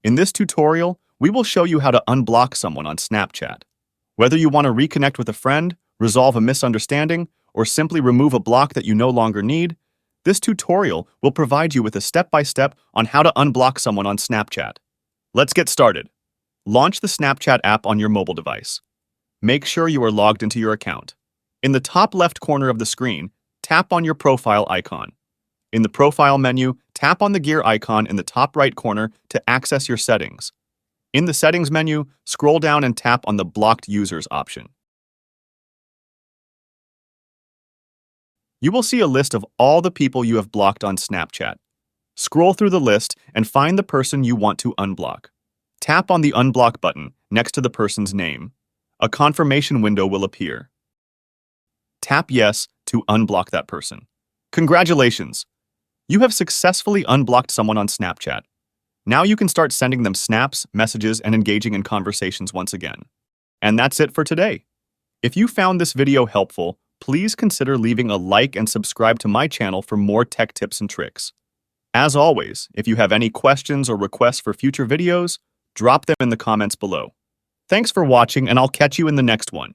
In this tutorial, we will show you how to unblock someone on Snapchat. Whether you want to reconnect with a friend, resolve a misunderstanding, or simply remove a block that you no longer need, this tutorial will provide you with a step-by-step on how to unblock someone on Snapchat. Let's get started. Launch the Snapchat app on your mobile device. Make sure you are logged into your account. In the top left corner of the screen, tap on your profile icon. In the profile menu, tap on the gear icon in the top right corner to access your settings. In the settings menu, scroll down and tap on the blocked users option. You will see a list of all the people you have blocked on Snapchat. Scroll through the list and find the person you want to unblock. Tap on the unblock button next to the person's name. A confirmation window will appear. Tap yes to unblock that person. Congratulations! You have successfully unblocked someone on Snapchat. Now you can start sending them snaps, messages, and engaging in conversations once again. And that's it for today. If you found this video helpful, please consider leaving a like and subscribe to my channel for more tech tips and tricks. As always, if you have any questions or requests for future videos, drop them in the comments below. Thanks for watching, and I'll catch you in the next one.